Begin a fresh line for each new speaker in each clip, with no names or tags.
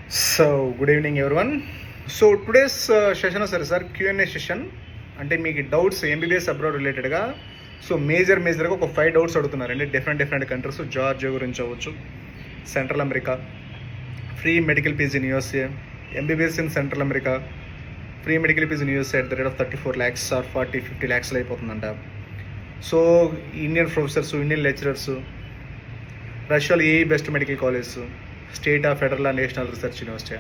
Good evening, everyone. So today's session is sir Q&A session. అంటే మీకు doubts MBBS abroad రిలేటెడ్గా మేజర్గా ఒక 5 డౌట్స్ అడుగుతున్నారండి. డిఫరెంట్ కంట్రీస్, జార్జియా గురించి అవ్వచ్చు, central America, free medical fees in USA, MBBS in central America, free medical fees in USA at the rate of 34 lakhs or 40-50 lakhs అయిపోతుందంట. So Indian professors, Indian lecturers, రష్యాలో ఏ best medical college, state of federal national research university,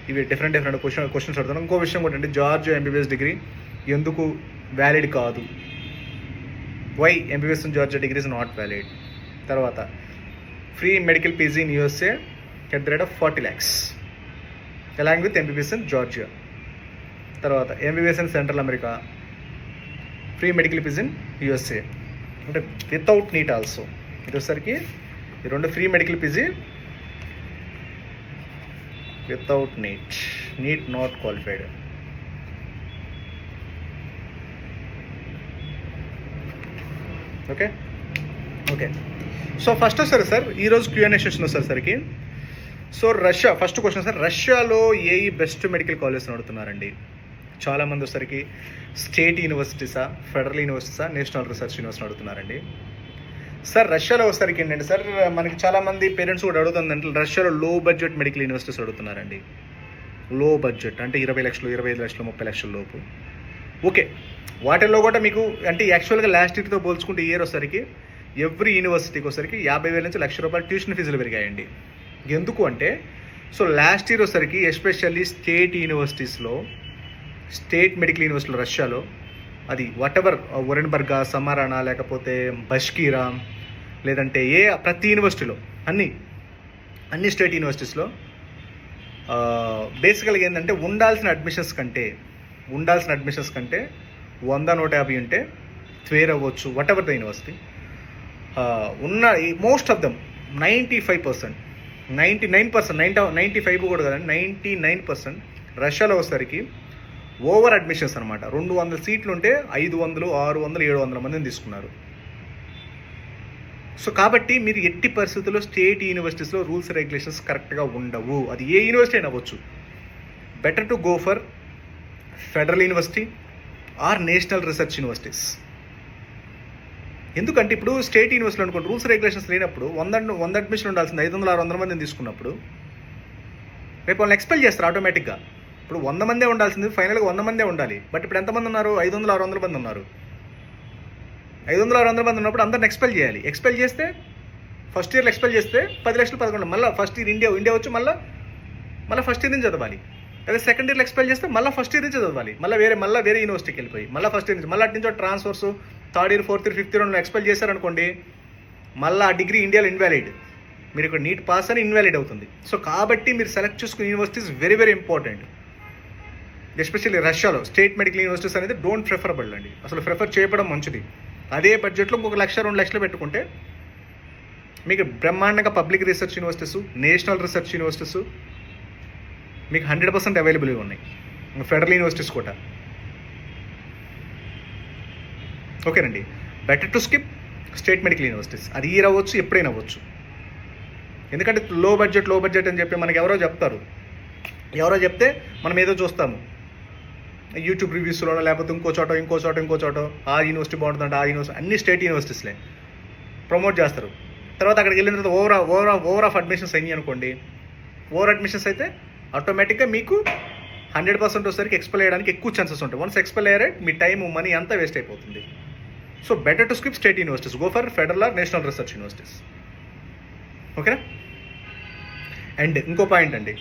ఇవి different questions అడుగుతాను. ఇంకో విషయం కూడా అంటే Georgia MBBS degree ఎందుకు వ్యాలిడ్ కాదు, why MBBS in Georgia degree is not valid. తర్వాత free medical PG in USA at the rate of 40 lakhs along with MBBS in Georgia. తర్వాత MBBS in central America, free medical PG in USA అంటే without NEET also. ఇది వచ్చేసరికి ఈ రెండు ఫ్రీ medical పీజీ without NEET not qualified. Okay. So first వస్తారు sir ఈరోజు Q&A సెషన్ వస్తారు సరికి. So Russia first question sir, రష్యాలో ఏ బెస్ట్ మెడికల్ కాలేజ్ అడుగుతున్నారండి చాలామంది. వచ్చేసరికి స్టేట్ యూనివర్సిటీసా, ఫెడరల్ యూనివర్సిటీసా, నేషనల్ రీసెర్చ్ యూనివర్సిటీ అడుగుతున్నారండి. సార్ రష్యాలో వచ్చేసరికి ఏంటంటే సార్, మనకి చాలామంది పేరెంట్స్ కూడా అడుగుతుందంటే రష్యాలో లో బడ్జెట్ మెడికల్ యూనివర్సిటీస్ అడుగుతున్నారండి. లో బడ్జెట్ అంటే 20 లక్షలు, 25 లక్షలు, 30 లక్షల లోపు. ఓకే, వాటిల్లో కూడా మీకు అంటే యాక్చువల్గా లాస్ట్ ఇయర్తో పోల్చుకుంటే ఇయర్ వచ్చేసరికి ఎవ్రీ యూనివర్సిటీకి వచ్చేసరికి 50,000 నుంచి ₹1,00,000 ట్యూషన్ ఫీజులు పెరిగాయండి. ఎందుకు అంటే సో లాస్ట్ ఇయర్ వచ్చేసరికి ఎస్పెషల్లీ స్టేట్ యూనివర్సిటీస్లో, స్టేట్ మెడికల్ యూనివర్సిటీలో రష్యాలో, అది వాటెవర్ ఒరెన్బర్గా, సమారానా, లేకపోతే బష్కీరా, లేదంటే ప్రతి యూనివర్సిటీలో అన్ని స్టేట్ యూనివర్సిటీస్లో బేసికల్గా ఏంటంటే ఉండాల్సిన అడ్మిషన్స్ కంటే 100-150 ఉంటే ట్వేర్ అవ్వచ్చు, వాటెవర్ ద యూనివర్సిటీ ఉన్న మోస్ట్ ఆఫ్ దమ్ 95%, 95 కూడా కదండి, 99% రష్యాలో వచ్చేసరికి ఓవర్ అడ్మిషన్స్ అనమాట. 200 సీట్లు ఉంటే 500, 600, 700 మందిని తీసుకున్నారు. సో కాబట్టి మీరు ఎట్టి పరిస్థితుల్లో స్టేట్ యూనివర్సిటీస్లో రూల్స్ రెగ్యులేషన్స్ కరెక్ట్గా ఉండవు. అది ఏ యూనివర్సిటీ అయినా అవ్వచ్చు. Better to go for federal university or national research universities. ఎందుకంటే ఇప్పుడు స్టేట్ యూనివర్సిటీలో అనుకోండి రూల్స్ రెగ్యులేషన్స్ లేనప్పుడు 100 అడ్మిషన్ ఉండాల్సింది 500-600 మందిని తీసుకున్నప్పుడు రేపు వాళ్ళని ఎక్స్పెల్ చేస్తారు ఆటోమేటిక్గా. ఇప్పుడు 100 మందే ఉండాల్సింది, ఫైనల్గా 100 మందే ఉండాలి. బట్ ఇప్పుడు ఎంతమంది ఉన్నారు? 500-600 మంది ఉన్నారు. 500-600 మంది ఉన్నప్పుడు అందరిని ఎక్స్పెల్ చేయాలి. ఎక్స్పెల్ చేస్తే ఫస్ట్ ఇయర్లో ఎక్స్పెల్ చేస్తే 10 లక్షలు 11 మళ్ళీ ఫస్ట్ ఇయర్ ఇండియా వచ్చి మళ్ళీ ఫస్ట్ ఇయర్ నుంచి చదవాలి. అదే సెకండ్ ఇయర్లో ఎక్స్పెల్ చేస్తే మళ్ళీ ఫస్ట్ ఇయర్ నుంచి చదవాలి. మళ్ళీ వేరే యూనివర్సిటీకి వెళ్ళిపోయి మళ్ళీ ఫస్ట్ ఇయర్ నుంచి మళ్ళీ అటు నుంచి transfers, third year, fourth year, fifth year expel చేశారనుకోండి, మళ్ళీ ఆ డిగ్రీ ఇండియాలో ఇన్వాలిడ్. మీరు ఇక్కడ నీట్ పాస్ అని ఇన్వాలిడ్ అవుతుంది. సో కాబట్టి మీరు సెలెక్ట్ చేసుకునే universities very very important. Especially రష్యాలో స్టేట్ మెడికల్ యూనివర్సిటీస్ అనేది డోంట్ ప్రిఫరబుల్ అండి. అసలు ప్రిఫర్ చేయడం మంచిది. అదే బడ్జెట్లో ఇంకొక 1,00,000-2 లక్షలు పెట్టుకుంటే మీకు బ్రహ్మాండంగా public research universities, national research universities మీకు 100% అవైలబుల్గా ఉన్నాయి. ఫెడరల్ యూనివర్సిటీస్ కూడా ఓకేనండి. Better to skip state medical universities. అది ఇయర్ అవ్వచ్చు, ఎప్పుడైనా అవ్వచ్చు. ఎందుకంటే లో బడ్జెట్ అని చెప్పి మనకి ఎవరో చెప్తే మనం ఏదో చూస్తాము యూట్యూబ్ రివ్యూస్లోనో, లేకపోతే ఇంకో చోట ఆ యూనివర్సిటీ బాగుంటుందంటే ఆ యూనివర్సిటీ, అన్ని స్టేట్ యూనివర్సిటీస్లే ప్రమోట్ చేస్తారు. తర్వాత అక్కడికి వెళ్ళిన తర్వాత ఓవర్ ఆఫ్ అడ్మిషన్స్ అయినాయి అనుకోండి, ఓవర్ అడ్మిషన్స్ అయితే ఆటోమేటిక్గా మీకు 100% వచ్చేసరికి ఎక్స్పెల్ అయ్యడానికి ఎక్కువ ఛాన్సెస్ ఉంటాయి. వన్స్ ఎక్స్పెల్ అయ్యారే మీ టైం, మనీ అంతా వేస్ట్ అయిపోతుంది. So better to skip state universities, go for federal or national research universities. ఓకేనా? అండ్ ఇంకో పాయింట్ అండి,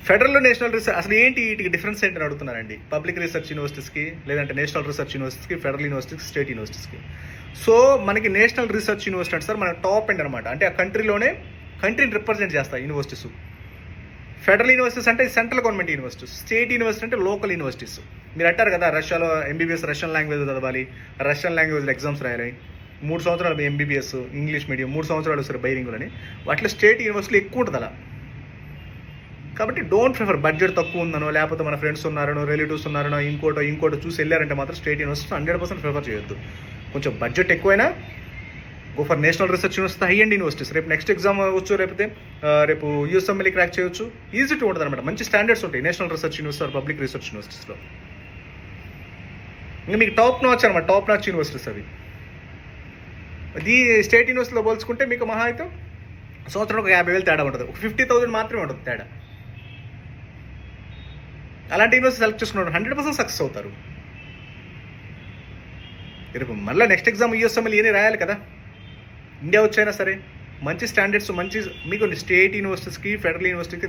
ఫెడరల్ నేషనల్ రీసెర్చ్ అసలు ఏంటి, వీటికి డిఫరెన్స్ ఏంటని అడుగుతున్నారండి. పబ్లిక్ రీసెర్చ్ యూనివర్సిటీస్కి, లేదంటే నేషనల్ రీసెర్చ్ యూనివర్సిటీస్కి, ఫెడరల్ యూనివర్సిటీస్కి, స్టేట్ యూనివర్సిటీస్కి. సో మనకి నేషనల్ రీసెర్చ్ యూనివర్సిటీ అంటే సార్ మన టాప్ ఎండ్ అనమాట. అంటే ఆ కంట్రీని రిప్రజెంట్ చేస్తాయి యూనివర్సిటీస్. ఫెడరల్ యూనివర్సిటీస్ అంటే central government universities. State university అంటే లోకల్ యూనివర్సిటీస్. మీరు అంటారు కదా రష్యాలో ఎంబీబీఎస్ రష్యన్ లాంగ్వేజ్ చదవాలి, రష్యన్ లాంగ్వేజ్లో ఎగ్జామ్స్ రాయాలి, 3 సంవత్సరాలు ఎంబీబీఎస్ ఇంగ్లీష్ మీడియం, 3 సంవత్సరాలు వస్తారు బైలింగుల్ అని. వాటిలో స్టేట్ యూనివర్సిటీలో ఎక్కువ ఉంటుంది అలా. కాబట్టి డోంట్ ప్రిఫర్ బడ్జెట్ తక్కువ ఉందనో, లేకపోతే మన ఫ్రెండ్స్ ఉన్నారనో, రిలేటివ్స్ ఉన్నారనో, ఇంకోటో చూసి వెళ్ళారంటే మాత్రం స్టేట్ యూనివర్సిటీ 100% ప్రిఫర్ చేయొద్దు. కొంచెం బడ్జెట్ ఎక్కువైనా go for national research university, high and universities. రేపు నెక్స్ట్ ఎగ్జామ్ అవ్వచ్చు, లేకపోతే రేపు యూఎస్ఎంఎల్ఈ క్రాక్ చేయొచ్చు. ఈజీ టు ఉంటుంది అనమాట. మంచి స్టాండర్డ్స్ ఉంటాయి national research university, public research యూనివర్సిటీస్లో. ఇంకా మీకు టాప్ నాచ్ అనమాట, టాప్ నాచ్ యూనివర్సిటీస్ అవి. ఇది స్టేట్ యూనివర్సిటీలో పోల్చుకుంటే మీకు మహా అయితే సంవత్సరం ఒక 50,000 తేడా ఉంటుంది, ఒక 50,000 మాత్రమే ఉంటుంది తేడా. అలాంటి యూనివర్సిటీ సెలెక్ట్ చేసుకున్నారు 100% సక్సెస్ అవుతారు. రేపు మళ్ళీ నెక్స్ట్ ఎగ్జామ్ యూఎస్ఎంఎల్ ఏని రాయాలి కదా, ఇండియా వచ్చైనా సరే. మంచి స్టాండర్డ్స్, మంచి మీకు స్టేట్ యూనివర్సిటీస్కి, ఫెడరల్ యూనివర్సిటీకి,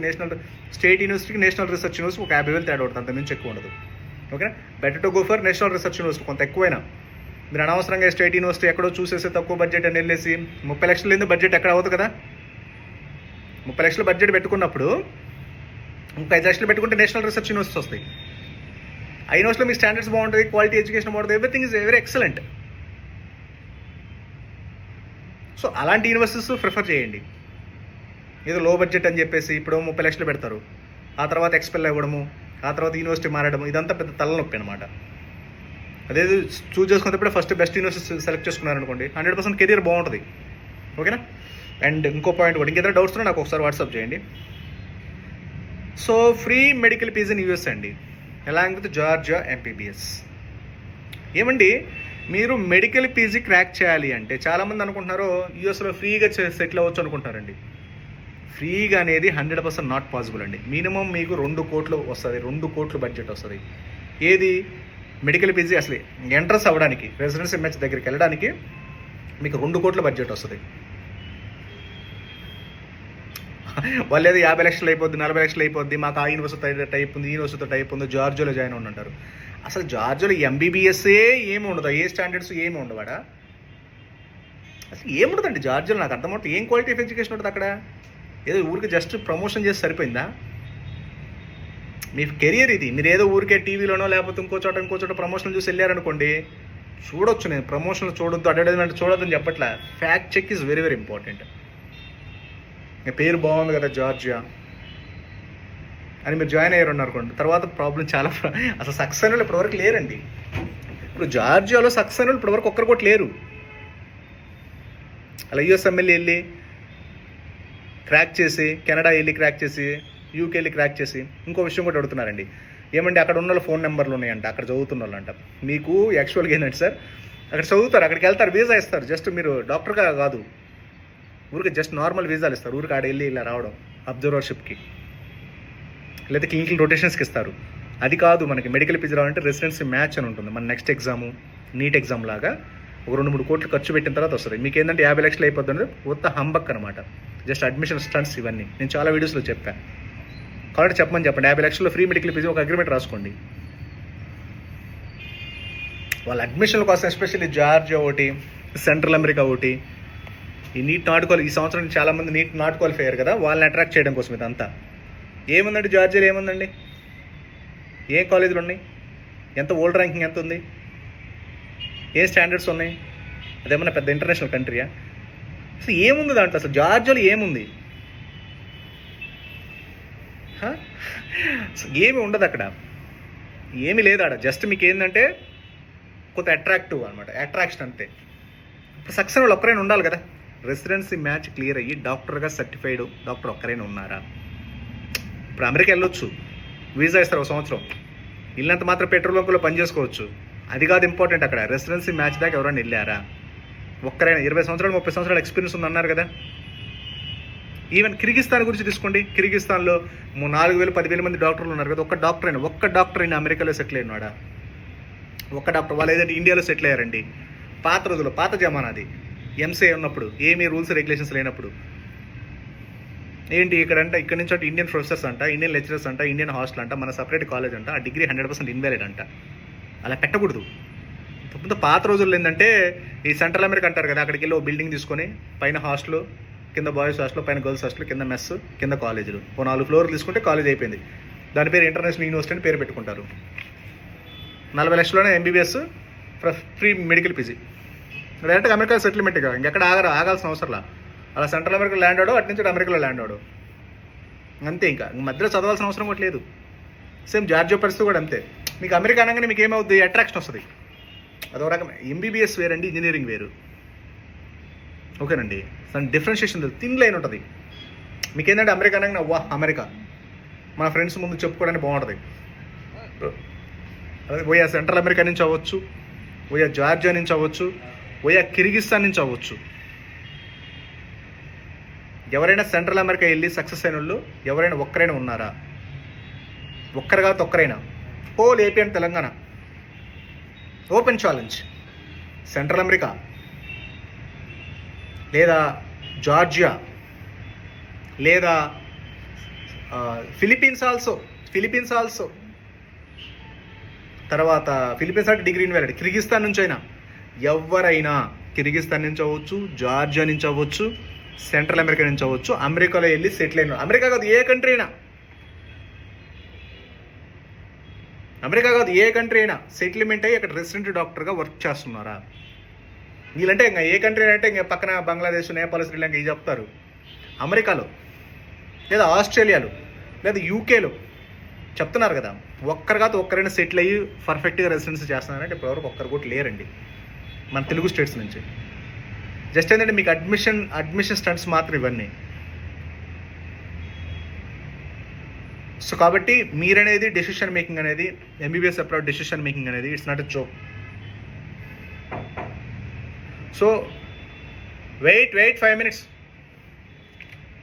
స్టేట్ యూనివర్సిటీకి, నేషనల్ రీసెర్చ్ యూనివర్సిటీ ఒక 50,000 తేడా ఉంటుంది, అంత మించి ఎక్కువ ఉండదు. ఓకేనా? Better to go for national research university. కొంత ఎక్కువైనా మీరు అనవసరంగా స్టేట్ యూనివర్సిటీ ఎక్కడో చూసేసి తక్కువ బడ్జెట్ అని వెళ్ళేసి 30 లక్షలు ఎందుకు బడ్జెట్ ఎక్కడ అవుతుంది కదా. 30 లక్షలు బడ్జెట్ పెట్టుకున్నప్పుడు 5 లక్షలు పెట్టుకుంటే నేషనల్ రీసెర్చ్ యూనివర్సిటీ వస్తాయి. ఆ యూనివర్సిటీలో మీ స్టాండర్డ్స్ బాగుంటుంది, క్వాలిటీ ఎడ్యుకేషన్ బాగుంటుంది, everything is very excellent. So అలాంటి యూనివర్సిటీస్ ప్రిఫర్ చేయండి. ఏదో లో బడ్జెట్ అని చెప్పేసి ఇప్పుడు 30 లక్షలు పెడతారు, ఆ తర్వాత ఎక్స్పెల్ అవ్వడము, ఆ తర్వాత యూనివర్సిటీ మారడము, ఇదంతా పెద్ద తలనొప్పి అనమాట. అదే చూస్ చేసుకున్నప్పుడు ఫస్ట్ బెస్ట్ యూనివర్సిటీ సెలెక్ట్ చేసుకున్నారనుకోండి, 100% కెరీర్ బాగుంటుంది. ఓకేనా? అండ్ ఇంకో పాయింట్ కూడా, ఇంకేదైనా డౌట్స్ ఉన్నా నాకు ఒకసారి వాట్సాప్ చేయండి. So free medical fees in US అండి, అలాంగ్ విత్ జార్జియా ఎంపీబీఎస్. ఏమండి, మీరు మెడికల్ పీజీ క్రాక్ చేయాలి అంటే చాలామంది అనుకుంటున్నారు యూఎస్లో ఫ్రీగా సెటిల్ అవ్వచ్చు అనుకుంటున్నారండి. ఫ్రీగా అనేది 100% నాట్ పాసిబుల్ అండి. మినిమం మీకు 2 కోట్లు వస్తుంది, 2 కోట్లు బడ్జెట్ వస్తుంది. ఏది? మెడికల్ పీజీ అసలు ఎంట్రన్స్ అవ్వడానికి, రెసిడెన్సీ మ్యాచ్ దగ్గరికి వెళ్ళడానికి మీకు 2 కోట్ల బడ్జెట్ వస్తుంది. వాళ్ళు ఏదో 50 లక్షలు అయిపోద్ది, 40 లక్షలు అయిపోద్ది, మాకు ఆ యూనివర్సిటీ టైప్ ఉంది, ఈ యూనివర్సిటీ టైప్ ఉంది, జార్జియాలో జాయిన్ అవ్వండి అంటారు. అసలు జార్జియాలో ఎంబీబీఎస్ఏ ఏమి ఉండదు, ఏ స్టాండర్డ్స్ ఏమి ఉండవాడా? అసలు ఏముండదండి జార్జియాలో. నాకు అర్థమవుతుంది, ఏం క్వాలిటీ ఆఫ్ ఎడ్యుకేషన్ ఉంటుంది అక్కడ? ఏదో ఊరికి జస్ట్ ప్రమోషన్ చేసి సరిపోయిందా? మీ కెరియర్ ఇది. మీరు ఏదో ఊరికే టీవీలోనో లేకపోతే ఇంకో చోట ప్రమోషన్లు చూసి వెళ్ళారనుకోండి, చూడొచ్చు. నేను ప్రమోషన్లు చూడొద్దు, అడ్వర్టైజ్మెంట్ చూడొద్దని చెప్పట్లా. Fact check is very very important. పేరు బాగుంది కదా జార్జియా అని మీరు జాయిన్ అయ్యారు అనుకోండి, తర్వాత ప్రాబ్లం చాలా. అసలు సక్సెస్ అయిన వాళ్ళు ఇప్పటివరకు లేరండి. ఇప్పుడు జార్జియాలో సక్సెస్ అయిన వాళ్ళు ఇప్పటివరకు ఒక్కరు కూడా లేరు. అలా యూఎస్ఎంఎల్ వెళ్ళి క్రాక్ చేసి, కెనడా వెళ్ళి క్రాక్ చేసి, యూకే వెళ్ళి క్రాక్ చేసి. ఇంకో విషయం కూడా అడుగుతున్నారండి, ఏమంటే అక్కడ ఉన్న వాళ్ళు ఫోన్ నెంబర్లు ఉన్నాయంట, అక్కడ చదువుతున్న వాళ్ళు అంట. మీకు యాక్చువల్గా ఏంటంటే సార్, అక్కడ చదువుతారు, అక్కడికి వెళ్తారు, వీసా ఇస్తారు. జస్ట్ మీరు డాక్టర్గా కాదు, ఊరికి జస్ట్ నార్మల్ వీసాలు ఇస్తారు. ఊరికి ఆడ వెళ్ళి ఇలా రావడం, అబ్జర్వర్షిప్కి లేదా క్లినికల్ రొటేషన్స్కి ఇస్తారు. అది కాదు, మనకి మెడికల్ పీజీ రావాలంటే రెసిడెన్సీ మ్యాచ్ అని ఉంటుంది. మన నెక్స్ట్ ఎగ్జాము నీట్ ఎగ్జామ్ లాగా ఒక 2-3 కోట్లు ఖర్చు పెట్టిన తర్వాత వస్తుంది. మీకు ఏంటంటే 50 లక్షలు అయిపోతుంది అనేది కొత్త హంబక్ అనమాట. జస్ట్ అడ్మిషన్ స్టంట్స్ ఇవన్నీ నేను చాలా వీడియోస్లో చెప్పాను. కాబట్టి చెప్పమని చెప్పండి, 50 లక్షల్లో ఫ్రీ మెడికల్ ఫీజు ఒక అగ్రిమెంట్ రాసుకోండి. వాళ్ళ అడ్మిషన్ల కోసం ఎస్పెషల్లీ జార్జియా ఒకటి, సెంట్రల్ అమెరికా ఒకటి, ఈ నీట్ నాట్ క్వాలిఫై, ఈ సంవత్సరం చాలామంది నీట్ నాట్ క్వాలిఫై అయ్యారు కదా, వాళ్ళని అట్రాక్ట్ చేయడం కోసం ఇదంతా. ఏముందండి జార్జియాలో? ఏముందండి? ఏ కాలేజీలు ఉన్నాయి? ఎంత ఓల్డ్ ర్యాంకింగ్ ఎంత ఉంది? ఏ స్టాండర్డ్స్ ఉన్నాయి? అదేమన్నా పెద్ద ఇంటర్నేషనల్ కంట్రీయా? అసలు ఏముంది దాంట్లో? అసలు జార్జియాలో ఏముంది? ఏమి ఉండదు అక్కడ, ఏమీ లేదు ఆడ. జస్ట్ మీకు ఏంటంటే కొంత అట్రాక్టివ్ అనమాట, అట్రాక్షన్ అంతే. ఇప్పుడు సక్సెస్ వాళ్ళు ఒక్కరైనా ఉండాలి కదా. రెసిడెన్సీ మ్యాచ్ క్లియర్ అయ్యి డాక్టర్గా సర్టిఫైడ్ డాక్టర్ ఒక్కరైనా ఉన్నారా? ఇప్పుడు అమెరికా వెళ్ళొచ్చు, వీసా ఇస్తారు 1 సంవత్సరం, ఇల్లంత మాత్రం పెట్రోల్ బంకులో పని చేసుకోవచ్చు. అది కాదు ఇంపార్టెంట్ అక్కడ. రెసిడెన్సీ మ్యాచ్ దాకా ఎవరైనా వెళ్ళారా? ఒక్కరైనా 20 సంవత్సరాలు 30 సంవత్సరాల ఎక్స్పీరియన్స్ ఉందన్నారు కదా. ఈవెన్ కిర్గిస్తాన్ గురించి తీసుకోండి, కిర్గిస్తాన్లో 4,000-10,000 మంది డాక్టర్లు ఉన్నారు కదా. ఒక్క డాక్టర్ అయినా అమెరికాలో సెటిల్ అయినాడా? ఒక్క డాక్టర్. వాళ్ళు ఏదంటే ఇండియాలో సెటిల్ అయ్యారండి. పాత రోజుల్లో, పాత జమానాది, ఎంసీఏ ఉన్నప్పుడు, ఏమీ రూల్స్ రెగ్యులేషన్స్ లేనప్పుడు. ఏంటి ఇక్కడ నుంచి అంటే ఇండియన్ ప్రొఫెసర్స్ అంట, ఇండియన్ లెక్చరర్స్ అంట, ఇండియన్ హాస్టల్ అంట, మన సపరేట్ కాలేజ్ అంట, ఆ డిగ్రీ 100% ఇన్వాలిడ్ అంట. అలా పెట్టకూడదు. ఇప్పుడు పాత రోజుల్లో ఏంటంటే ఈ సెంట్రల్ అమెరికా అంటారు కదా, అక్కడికి వెళ్ళి ఓ బిల్డింగ్ తీసుకొని పైన హాస్టల్, కింద బాయ్స్ హాస్టల్, పైన గర్ల్స్ హాస్టల్, కింద మెస్, కింద కాలేజీలు, ఓ 4 ఫ్లోర్లు తీసుకుంటే కాలేజ్ అయిపోయింది. దాని పేరు ఇంటర్నేషనల్ యూనివర్సిటీ అని పేరు పెట్టుకుంటారు. 40 లక్షల్లోనే ఎంబీబీఎస్ ఫ్రీ మెడికల్ పీజీ. డైరెక్ట్గా అమెరికా సెటిల్మెంట్గా, ఇంకెక్కడ ఆగాల్సిన అవసరంలా. అలా సెంట్రల్ అమెరికా ల్యాండ్ అవడం, అటు నుంచి అమెరికాలో ల్యాండ్ అవడం అంతే. ఇంకా మధ్యలో చదవాల్సిన అవసరం కూడా లేదు. సేమ్ జార్జియా పరిస్థితి కూడా అంతే. మీకు అమెరికా అనగానే మీకు ఏమవుద్ది? అట్రాక్షన్ వస్తుంది. అదో రకం. ఎంబీబీఎస్ వేరండి, ఇంజనీరింగ్ వేరు. ఓకేనండి. దాని డిఫరెన్షియేషన్ లేదు, థిన్ లైన్ ఉంటుంది. మీకు ఏంటంటే అమెరికా అనగానే వా అమెరికా మన ఫ్రెండ్స్ ముందు చెప్పుకోవడానికి బాగుంటుంది. అదే పోయా సెంట్రల్ అమెరికా నుంచి అవ్వచ్చు, పోయా జార్జియా నుంచి అవ్వచ్చు, పోయా కిర్గిస్తాన్ నుంచి అవ్వచ్చు. ఎవరైనా సెంట్రల్ అమెరికా వెళ్ళి సక్సెస్ అయిన వాళ్ళు ఎవరైనా ఒక్కరైనా ఉన్నారా? ఒక్కరు కాదు ఒక్కరైనా. Whole AP and Telangana open challenge. Central America లేదా జార్జియా లేదా ఫిలిప్పీన్స్ ఆల్సో తర్వాత ఫిలిప్పీన్స్ అంటే డిగ్రీ ఇన్వాలిడ్. కిర్గిస్తాన్ నుంచి అయినా ఎవరైనా, కిర్గిస్తాన్ నుంచి అవ్వచ్చు, జార్జియా నుంచి అవ్వచ్చు, సెంట్రల్ అమెరికా నుంచి అవ్వచ్చు, అమెరికాలో వెళ్ళి సెటిల్ అయిన, అమెరికా కాదు ఏ కంట్రీ అయినా సెటిల్మెంట్ అయ్యి అక్కడ రెసిడెంట్ డాక్టర్గా వర్క్ చేస్తున్నారా? వీళ్ళంటే ఇంకా ఏ కంట్రీ అంటే ఇంకా పక్కన బంగ్లాదేశ్, నేపాల్, శ్రీలంక ఇవి చెప్తారు. అమెరికాలో లేదా ఆస్ట్రేలియాలో లేదా యూకేలో చెప్తున్నారు కదా, ఒక్కరు కాదు ఒక్కరైనా సెటిల్ అయ్యి పర్ఫెక్ట్గా రెసిడెన్సీ చేస్తున్నారంటే ఇప్పటివరకు ఒక్కరు కూడా లేరండి మన తెలుగు స్టేట్స్ నుంచి. జస్ట్ ఏంటంటే మీకు అడ్మిషన్ స్టంట్స్ మాత్రం ఇవన్నీ. సో కాబట్టి మీరనేది డెసిషన్ మేకింగ్ అనేది, ఎంబీబీఎస్ అప్రోడ్ డెసిషన్ మేకింగ్ అనేది it's not a joke. So wait 5 minutes.